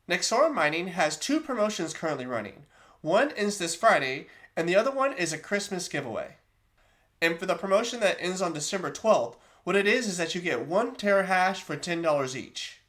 Nexora Mining has two promotions currently running. One ends this Friday, and the other one is a Christmas giveaway. And for the promotion that ends on December 12th, what it is that you get 1 terahash for $10 each.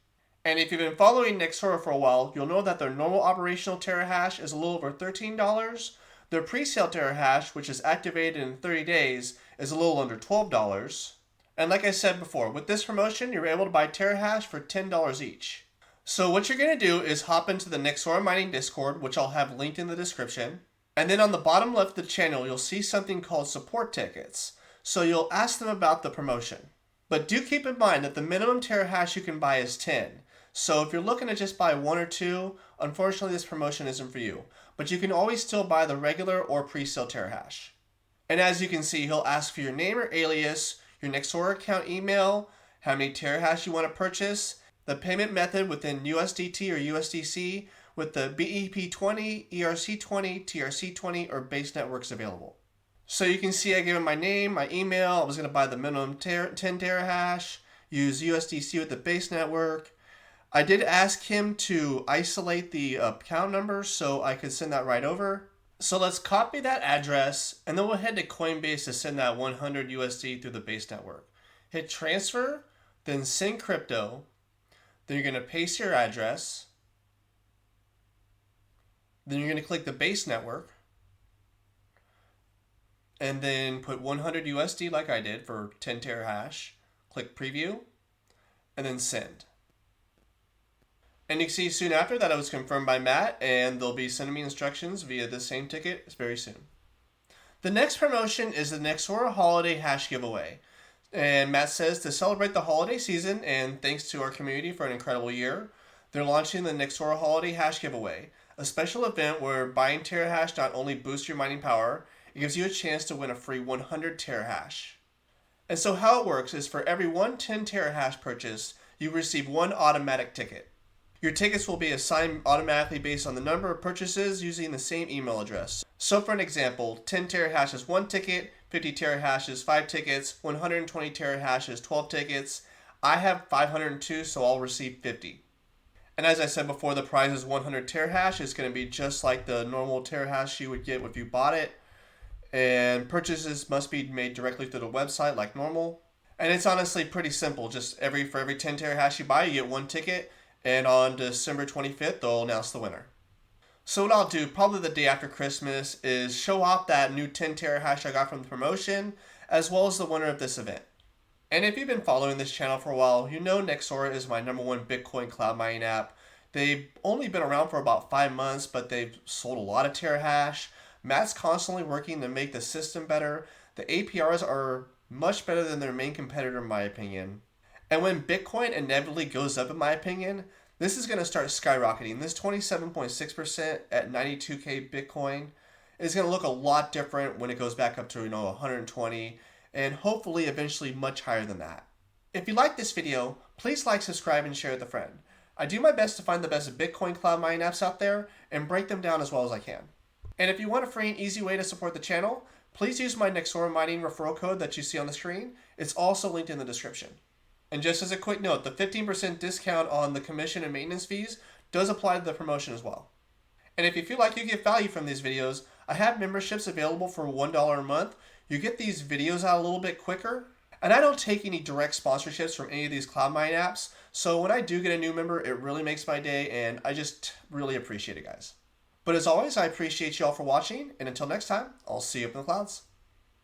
And if you've been following Nexora for a while, you'll know that their normal operational terahash is a little over $13. Their pre-sale terahash, which is activated in 30 days, is a little under $12. And like I said before, with this promotion, you're able to buy terahash for $10 each. So what you're going to do is hop into the Nexora Mining Discord, which I'll have linked in the description. And then on the bottom left of the channel, you'll see something called support tickets. So you'll ask them about the promotion. But do keep in mind that the minimum terahash you can buy is 10. So if you're looking to just buy 1 or 2, unfortunately this promotion isn't for you. But you can always still buy the regular or pre-sale terahash. And as you can see, he'll ask for your name or alias, your Nexora account email, how many terahash you want to purchase, the payment method within USDT or USDC with the BEP20, ERC20, TRC20, or base networks available. So you can see I gave him my name, my email, I was going to buy the minimum 10 terahash, use USDC with the base network. I did ask him to isolate the account number so I could send that right over. So let's copy that address and then we'll head to Coinbase to send that 100 USD through the base network. Hit transfer, then send crypto. Then you're going to paste your address. Then you're going to click the base network. And then put 100 USD like I did for 10 terahash. Click preview. And then send. And you can see soon after that it was confirmed by Matt, and they'll be sending me instructions via the same ticket very soon. The next promotion is the Nexora Holiday Hash Giveaway. And Matt says to celebrate the holiday season and thanks to our community for an incredible year, they're launching the Nexora Holiday Hash Giveaway, a special event where buying terahash not only boosts your mining power, it gives you a chance to win a free 100 terahash. And so how it works is for every 1 10 terahash purchase, you receive 1 automatic ticket. Your tickets will be assigned automatically based on the number of purchases using the same email address. So for an example, 10 terahash is 1 ticket, 50 terahash is 5 tickets, 120 terahash is 12 tickets. I have 502, so I'll receive 50. And as I said before, the prize is 100 terahash. It's going to be just like the normal terahash you would get if you bought it. And purchases must be made directly through the website like normal. And it's honestly pretty simple. Just for every 10 terahash you buy, you get 1 ticket. And on December 25th, they'll announce the winner. So what I'll do, probably the day after Christmas, is show off that new 10 terahash I got from the promotion, as well as the winner of this event. And if you've been following this channel for a while, you know Nexora is my #1 Bitcoin cloud mining app. They've only been around for about 5 months, but they've sold a lot of terahash. Matt's constantly working to make the system better. The APRs are much better than their main competitor in my opinion. And when Bitcoin inevitably goes up, in my opinion, this is going to start skyrocketing. This 27.6% at 92K Bitcoin is going to look a lot different when it goes back up to 120 and hopefully eventually much higher than that. If you like this video, please like, subscribe, and share with a friend. I do my best to find the best Bitcoin cloud mining apps out there and break them down as well as I can. And if you want a free and easy way to support the channel, please use my Nexora Mining referral code that you see on the screen. It's also linked in the description. And just as a quick note, the 15% discount on the commission and maintenance fees does apply to the promotion as well. And if you feel like you get value from these videos, I have memberships available for $1 a month. You get these videos out a little bit quicker. And I don't take any direct sponsorships from any of these cloud mine apps. So when I do get a new member, it really makes my day and I just really appreciate it, guys. But as always, I appreciate you all for watching. And until next time, I'll see you up in the clouds.